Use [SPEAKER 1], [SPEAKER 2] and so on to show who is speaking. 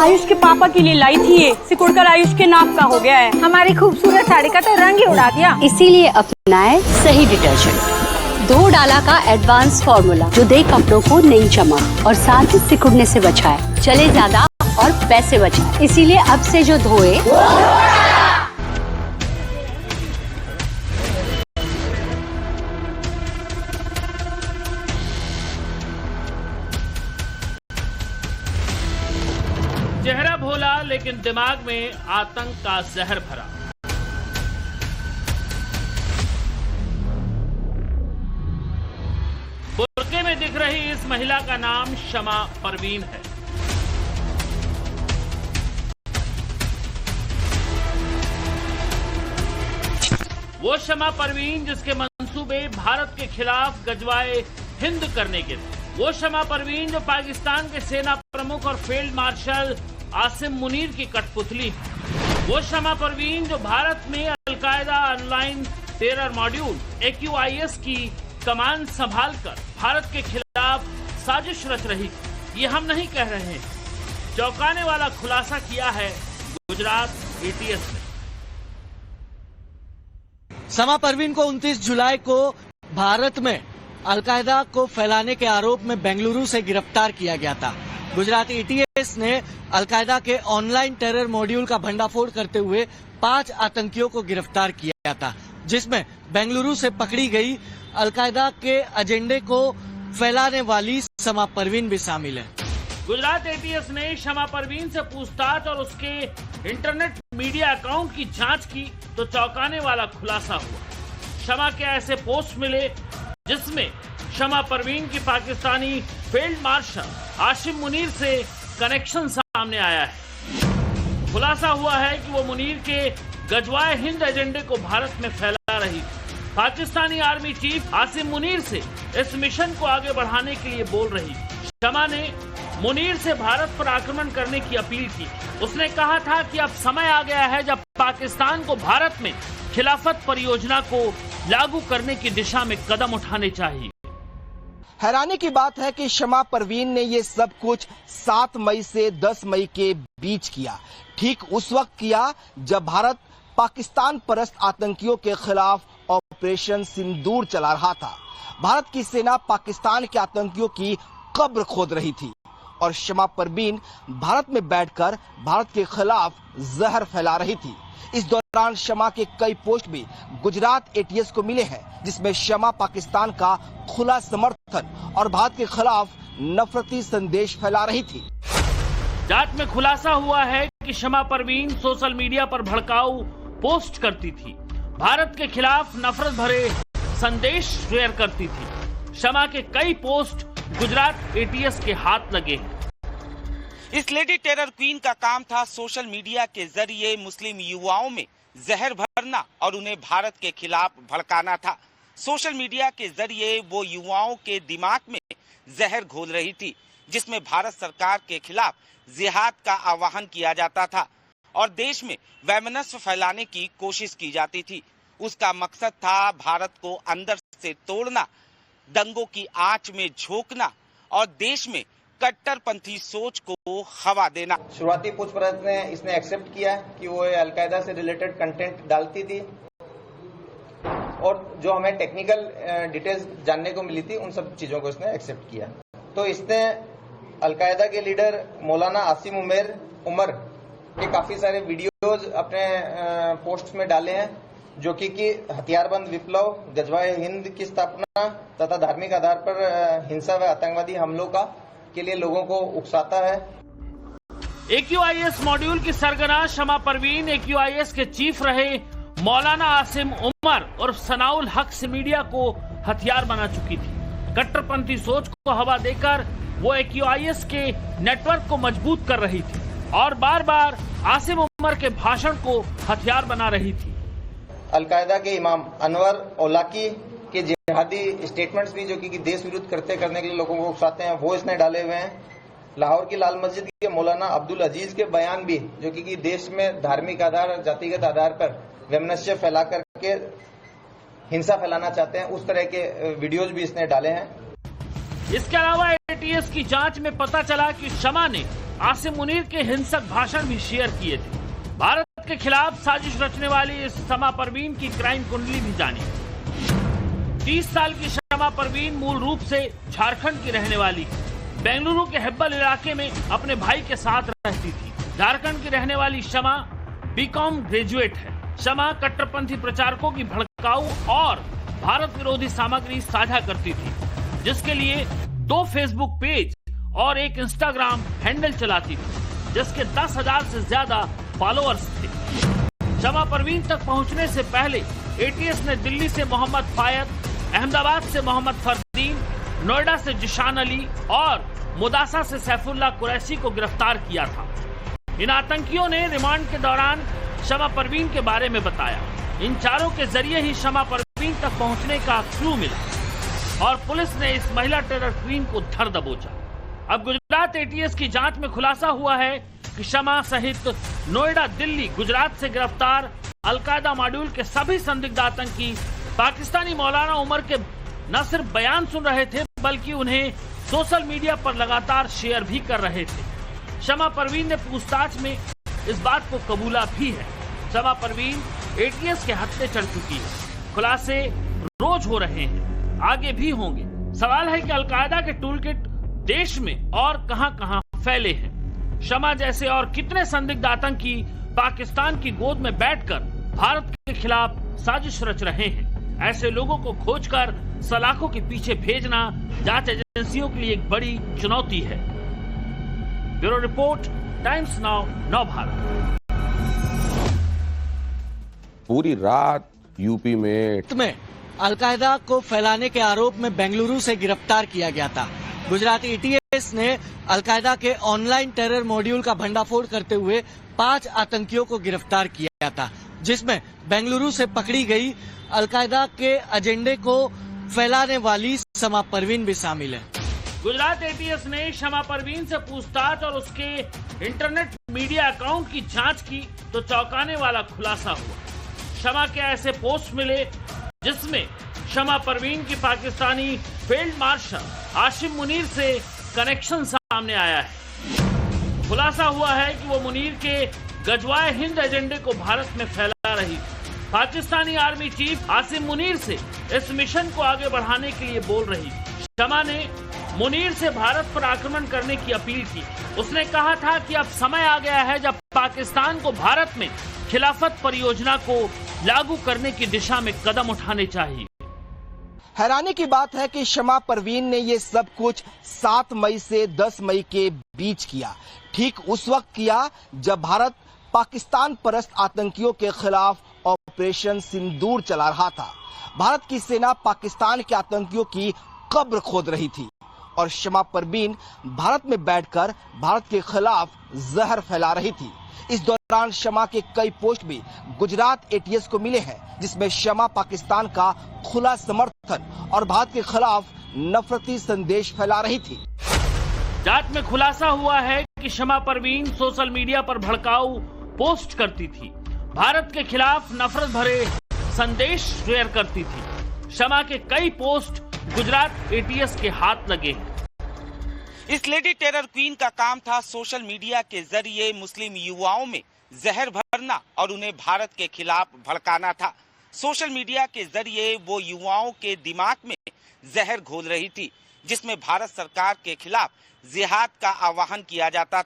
[SPEAKER 1] आयुष के पापा के लिए लाई थी ये, सिकुड़कर आयुष के नाक का हो गया है।
[SPEAKER 2] हमारी खूबसूरत साड़ी का तो रंग ही उड़ा दिया।
[SPEAKER 3] इसीलिए अपनाए सही डिटर्जेंट, 2 डाला का एडवांस फॉर्मूला जो दे कपड़ों को नई चमक और साथ ही सिकुड़ने से बचाए, चले ज्यादा और पैसे बचाए। इसीलिए अब से जो धोए
[SPEAKER 4] चेहरा भोला लेकिन दिमाग में आतंक का जहर भरा। बुर्के में दिख रही इस महिला का नाम शमा परवीन है। वो शमा परवीन जिसके मंसूबे भारत के खिलाफ गजवाए हिंद करने के थे। वो शमा परवीन जो पाकिस्तान के सेना प्रमुख और फील्ड मार्शल आसिम मुनीर की कठपुतली है। वो शमा परवीन जो भारत में al Qaeda online terror module AQIS की कमान संभालकर भारत के खिलाफ साजिश रच रही थी। ये हम नहीं कह रहे हैं, चौंकाने वाला खुलासा किया है गुजरात ATS ने।
[SPEAKER 5] शमा परवीन को 29 जुलाई को भारत में अलकायदा को फैलाने के आरोप में बेंगलुरु से गिरफ्तार किया गया था। गुजरात ATS ने अलकायदा के ऑनलाइन टेरर मॉड्यूल का भंडाफोड़ करते हुए 5 आतंकियों को गिरफ्तार किया था, जिसमें बेंगलुरु से पकड़ी गई अलकायदा के एजेंडे को फैलाने वाली शमा परवीन भी शामिल है।
[SPEAKER 4] गुजरात ATS ने शमा परवीन से पूछताछ और उसके इंटरनेट मीडिया अकाउंट की जांच की तो चौंकाने वाला खुलासा हुआ। शमा के ऐसे पोस्ट मिले जिसमें शमा परवीन की पाकिस्तानी फील्ड मार्शल आसिम मुनीर से कनेक्शन सामने आया है। खुलासा हुआ है कि वो मुनीर के गजवाए हिंद एजेंडे को भारत में फैला रही थी। पाकिस्तानी आर्मी चीफ आसिम मुनीर से इस मिशन को आगे बढ़ाने के लिए बोल रही थी। शमा ने मुनीर से भारत पर आक्रमण करने की अपील की। उसने कहा था कि अब समय आ गया है जब पाकिस्तान को भारत में खिलाफत परियोजना को लागू करने की दिशा में कदम उठाने चाहिए।
[SPEAKER 6] हैरानी की बात है कि शमा परवीन ने ये सब कुछ 7 मई से 10 मई के बीच किया। ठीक उस वक्त किया जब भारत पाकिस्तान परस्त आतंकियों के खिलाफ ऑपरेशन सिंदूर चला रहा था। भारत की सेना पाकिस्तान के आतंकियों की कब्र खोद रही थी और शमा परवीन भारत में बैठकर भारत के खिलाफ जहर फैला रही थी। इस दौरान शमा के कई पोस्ट भी गुजरात ATS को मिले हैं, जिसमें शमा पाकिस्तान का खुला समर्थन और भारत के खिलाफ नफरती संदेश फैला रही थी।
[SPEAKER 4] जांच में खुलासा हुआ है कि शमा परवीन सोशल मीडिया पर भड़काऊ पोस्ट करती थी, भारत के खिलाफ नफरत भरे संदेश शेयर करती थी। शमा के कई पोस्ट गुजरात ATS के हाथ लगे हैं।
[SPEAKER 7] इस लेडी टेरर क्वीन का काम था सोशल मीडिया के जरिए मुस्लिम युवाओं में जहर भरना और उन्हें भारत के खिलाफ भड़काना था। सोशल मीडिया के जरिए वो युवाओं के दिमाग में जहर घोल रही थी, जिसमें भारत सरकार के खिलाफ जिहाद का आह्वान किया जाता था और देश में वैमनस्य फैलाने की कोशिश की जाती थी। उसका मकसद था भारत को अंदर से तोड़ना, दंगों की आंच में झोंकना और देश में कट्टरपंथी सोच को हवा देना।
[SPEAKER 8] शुरुआती पूछताछ में इसने एक्सेप्ट किया कि वो अलकायदा से रिलेटेड कंटेंट डालती थी और जो हमें टेक्निकल डिटेल्स जानने को मिली थी उन सब चीजों को इसने एक्सेप्ट किया। तो इसने अलकायदा के लीडर मौलाना आसिम उमर के काफी सारे वीडियोज अपने पोस्ट में डाले हैं, जो कि हथियारबंद विप्लव, गजवाए हिंद की स्थापना तथा धार्मिक आधार पर हिंसा व आतंकवादी हमलों के लिए लोगों को उकसाता है।
[SPEAKER 4] AQIS मॉड्यूल की सरगना शमा परवीन AQIS के चीफ रहे मौलाना आसिम उमर और सनाउल हक से मीडिया को हथियार बना चुकी थी। कट्टरपंथी सोच को हवा देकर वो AQIS के नेटवर्क को मजबूत कर रही थी और बार बार आसिम उमर के भाषण को हथियार बना रही थी।
[SPEAKER 8] अलकायदा के इमाम अनवर औलाकी के जिहादी स्टेटमेंट्स भी जो कि देश विरुद्ध करने के लिए लोगों को उकसाते हैं, वो इसने डाले हुए हैं। लाहौर की लाल मस्जिद के मौलाना अब्दुल अजीज के बयान भी जो कि देश में धार्मिक आधार, जातिगत आधार पर वैमनस्य फैला करके हिंसा फैलाना चाहते हैं, उस तरह के वीडियोज भी इसने डाले हैं।
[SPEAKER 4] इसके अलावा एटीएस की जांच में पता चला कि शमा ने आसिम मुनीर के हिंसक भाषण भी शेयर किए थे। भारत के खिलाफ साजिश रचने वाली इस शमा परवीन की क्राइम कुंडली भी जानी। 30 साल की शमा परवीन मूल रूप से झारखंड की रहने वाली है। बेंगलुरु के हेब्बल इलाके में अपने भाई के साथ रहती थी। झारखंड की रहने वाली शमा बीकॉम ग्रेजुएट है। शमा कट्टरपंथी प्रचारकों की भड़काऊ और भारत विरोधी सामग्री साझा करती थी, जिसके लिए 2 फेसबुक पेज और एक इंस्टाग्राम हैंडल चलाती थी, जिसके 10,000 से ज्यादा फॉलोअर्स थे। शमा परवीन तक पहुंचने से पहले एटीएस ने दिल्ली से मोहम्मद फायद, अहमदाबाद से मोहम्मद फरदीन, नोएडा से जिशान अली और मुदासा से सैफुल्लाह कुरैशी को गिरफ्तार किया था। इन आतंकियों ने रिमांड के दौरान शमा परवीन के बारे में बताया। इन चारों के जरिए ही शमा परवीन तक पहुंचने का क्लू मिला और पुलिस ने इस महिला टेरर क्वीन को धर दबोचा। अब गुजरात एटीएस की जांच में खुलासा हुआ है कि शमा सहित नोएडा, दिल्ली, गुजरात से गिरफ्तार अलकायदा मॉड्यूल के सभी संदिग्ध आतंकी पाकिस्तानी मौलाना उमर के न सिर्फ बयान सुन रहे थे, बल्कि उन्हें सोशल मीडिया पर लगातार शेयर भी कर रहे थे। शमा परवीन ने पूछताछ में इस बात को कबूला भी है। शमा परवीन एटीएस के हत्थे चढ़ चुकी है। खुलासे रोज हो रहे हैं, आगे भी होंगे। सवाल है कि अलकायदा के टूलकिट देश में और कहां-कहां फैले हैं। शमा जैसे और कितने संदिग्ध आतंकी पाकिस्तान की गोद में बैठकर भारत के खिलाफ साजिश रच रहे हैं। ऐसे लोगों को खोजकर सलाखों के पीछे भेजना जांच एजेंसियों के लिए एक बड़ी चुनौती है। ब्यूरो रिपोर्ट, टाइम्स नाउ, नव भारत।
[SPEAKER 9] पूरी रात यूपी में
[SPEAKER 5] अलकायदा को फैलाने के आरोप में बेंगलुरु से गिरफ्तार किया गया था। गुजराती एटीएस ने अलकायदा के ऑनलाइन टेरर मॉड्यूल का भंडाफोड़ करते हुए 5 आतंकियों को गिरफ्तार किया था, जिसमें बेंगलुरु से पकड़ी गई अलकायदा के एजेंडे को फैलाने वाली शमा परवीन भी शामिल है।
[SPEAKER 4] गुजरात एटीएस ने शमा परवीन से पूछताछ और उसके इंटरनेट मीडिया अकाउंट की जांच की तो चौंकाने वाला खुलासा हुआ। शमा के ऐसे पोस्ट मिले जिसमें शमा परवीन की पाकिस्तानी फील्ड मार्शल आसिम मुनीर से कनेक्शन सामने आया है। खुलासा हुआ है कि वो मुनीर के गजवाए हिंद एजेंडे को भारत में फैला रही थी। पाकिस्तानी आर्मी चीफ आसिम मुनीर से इस मिशन को आगे बढ़ाने के लिए बोल रही थी। शमा ने मुनीर से भारत पर आक्रमण करने की अपील की। उसने कहा था कि अब समय आ गया है जब पाकिस्तान को भारत में खिलाफत परियोजना को लागू करने की दिशा में कदम उठाने चाहिए।
[SPEAKER 6] हैरानी की बात है कि शमा परवीन ने ये सब कुछ 7 मई से 10 मई के बीच किया। ठीक उस वक्त किया जब भारत पाकिस्तान परस्त आतंकियों के खिलाफ ऑपरेशन सिंदूर चला रहा था। भारत की सेना पाकिस्तान के आतंकियों की कब्र खोद रही थी और शमा परवीन भारत में बैठकर भारत के खिलाफ जहर फैला रही थी। इस दौरान शमा के कई पोस्ट भी गुजरात एटीएस को मिले हैं, जिसमें शमा पाकिस्तान का खुला समर्थन और भारत के खिलाफ नफरती संदेश फैला रही थी।
[SPEAKER 4] जांच में खुलासा हुआ है कि शमा परवीन सोशल मीडिया पर भड़काऊ पोस्ट करती थी, भारत के खिलाफ नफरत भरे संदेश शेयर करती थी। शमा के कई पोस्ट गुजरात एटीएस के हाथ लगे हैं।
[SPEAKER 7] इस लेडी टेरर क्वीन का काम था सोशल मीडिया के जरिए मुस्लिम युवाओं में जहर भरना और उन्हें भारत के खिलाफ भड़काना था। सोशल मीडिया के जरिए वो युवाओं के दिमाग में जहर घोल रही थी, जिसमें भारत सरकार के खिलाफ जिहाद का आह्वान किया जाता था।